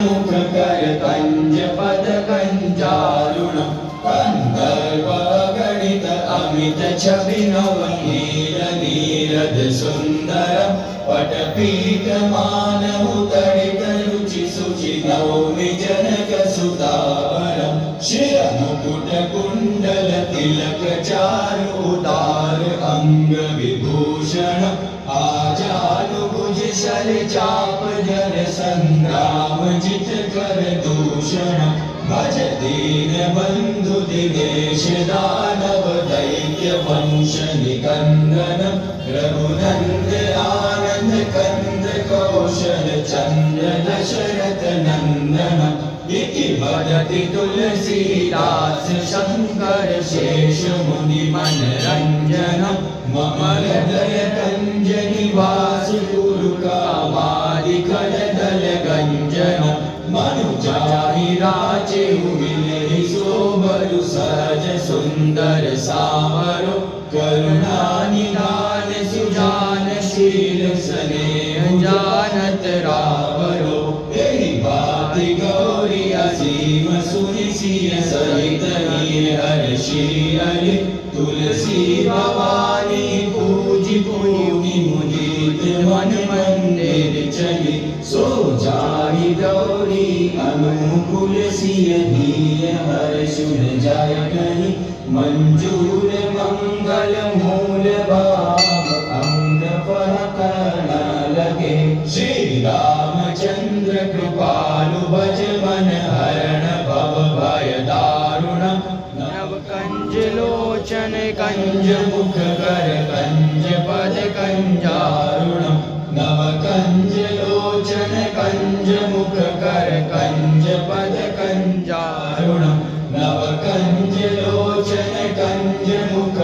मुखकर कंज पद कंजारुणम कंदर्प गणित अमित छवि नवनीर नीरद सुंदर पटपीठ मानव तड़ित रुचि सुचि नवमि जनक सुतावरम शिर मुकुट कुंडल तिलक चारु उदार अंग विभूषण आजानुभुज शर चाप जर संग्राम जित कर दूषण भज दीन बंधु दिनेश दानव दैत्य वंश निकंदन रघुनंद आनंद कंद कौशल चंद्र दशरथ नंदन इति भजति तुलसीदास शंकर शेष मुनि मनरंजन मम हृदय कंज निवास गुरु कामादि कदल गंजन मनुजाहि राचे मिले सोबरु सहज सुंदर सावरो करुणा निधान सुजान शील स्नेह जानत रावरो एहि बाति गौरी असीम सुनि सिय सहित हर्षि हरि तुलसी भवानी पूजि पूजि मुदित मन मंदिर चली सो जाहि गौरी अनुकूल सिय हर्षुन जय कहि मंजूर मंगल मूल भाव अंग फलकन लगे श्री रामचंद्र कृपालु भज मन हरण भव भय दारुण नव कंज लोचन कंज मुख कर कंज पद कंजारुण नव कंज लोचन कंज मुख कर कंज पद कंजारुण नव कंज लोचन कंज मुख